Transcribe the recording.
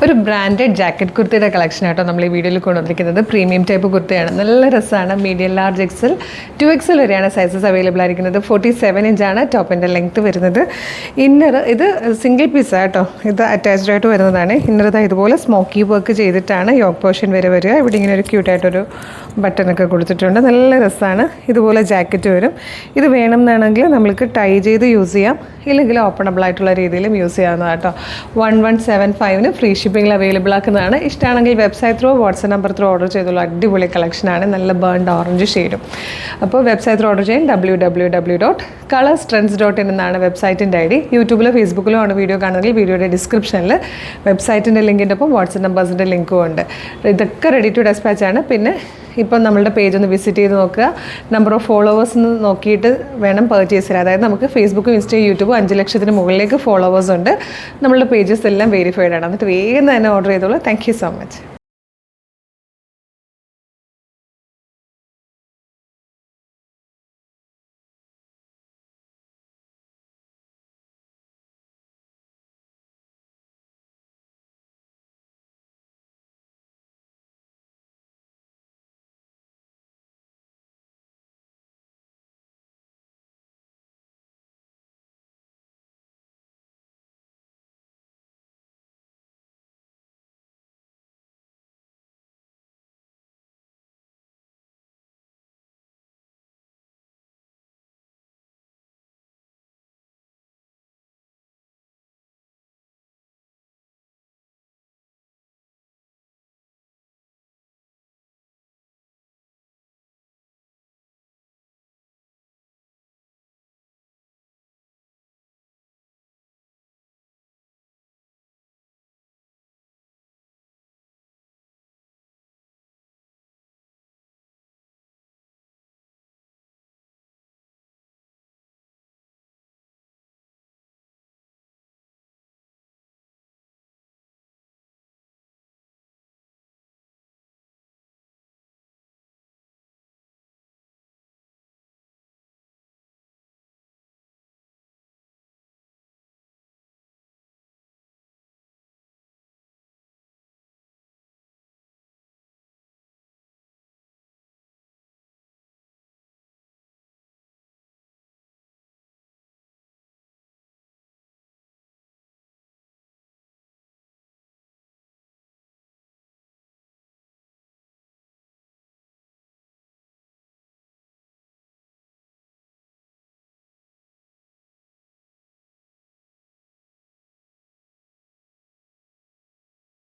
ഒരു branded jacket കുർത്തിയുടെ collection ആട്ടോ നമ്മൾ ഈ വീഡിയോയിൽ കൊണ്ടുവന്നിരിക്കുന്നത്. പ്രീമിയം ടൈപ്പ് കുർത്തിയാണ്, നല്ല രസമാണ്. മീഡിയം, ലാർജ്, എക്സൽ, 2XL വരെയാണ് സൈസസ് അവൈലബിൾ ആയിരിക്കുന്നത്. 47 ഇഞ്ചാണ് ടോപ്പിൻ്റെ ലെങ്ത്ത് വരുന്നത്. ഇന്നർ ഇത് സിംഗിൾ പീസാണ് കേട്ടോ, ഇത് അറ്റാച്ച്ഡ് ആയിട്ട് വരുന്നതാണ്. ഇന്നർ ഇതുപോലെ സ്മോക്കി വർക്ക് ചെയ്തിട്ടാണ് യോക്ക് പോർഷൻ വരെ വരിക. ഇവിടെ ഇങ്ങനെ ഒരു ക്യൂട്ടായിട്ടൊരു ബട്ടണൊക്കെ കൊടുത്തിട്ടുണ്ട്, നല്ല രസമാണ്. ഇതുപോലെ ജാക്കറ്റ് വരും. ഇത് വേണമെന്നാണെങ്കിൽ നമ്മൾക്ക് ടൈ ചെയ്ത് യൂസ് ചെയ്യാം, ഇല്ലെങ്കിൽ ഓപ്പണബിൾ ആയിട്ടുള്ള രീതിയിലും യൂസ് ചെയ്യാവുന്നതാണ് കേട്ടോ. 1175 ഫ്രീ ഷിപ്പിംഗിൽ അവൈലബിൾ ആക്കുന്നതാണ്. ഇഷ്ടമാണെങ്കിൽ website through, WhatsApp number through order ചെയ്തോളൂ. അടിപൊളി കളക്ഷനാണ്, നല്ല ബേൺഡ് ഓറഞ്ച് ഷെയ്ഡും. അപ്പോൾ വെബ്സൈറ്റ് ത്രൂ ഓർഡർ ചെയ്യാൻ www.colorstrends.in എന്നാണ് വെബ്സൈറ്റിൻ്റെ ID. യൂട്യൂബിലോ ഫേസ്ബുക്കിലോ ആണ് വീഡിയോ കാണുന്നതെങ്കിൽ വീഡിയോയുടെ ഡിസ്ക്രിപ്ഷനിൽ വെബ്സൈറ്റിൻ്റെ ലിങ്കിൻ്റെ ഒപ്പം വാട്സ്ആപ്പ് നമ്പേഴ്സിൻ്റെ ലിങ്കും ഉണ്ട്. ഇതൊക്കെ റെഡി ടു ഡെസ്പാച്ച് ആണ്. പിന്നെ ഇപ്പം നമ്മളുടെ പേജ് ഒന്ന് വിസിറ്റ് ചെയ്ത് നോക്കുക. നമ്പർ ഓഫ് ഫോളോവേഴ്സ് നോക്കിയിട്ട് വേണം പർച്ചേസ് ചെയ്യാൻ. അതായത് നമുക്ക് ഫേസ്ബുക്കും ഇൻസ്റ്റയും യൂട്യൂബും 5 ലക്ഷത്തിന് മുകളിലേക്ക് ഫോളോവേഴ്സ് ഉണ്ട്. നമ്മളുടെ പേജസ് എല്ലാം വെരിഫൈഡ് ആണ്. എന്നിട്ട് വേഗം തന്നെ ഓർഡർ ചെയ്തോളൂ. Thank you so much.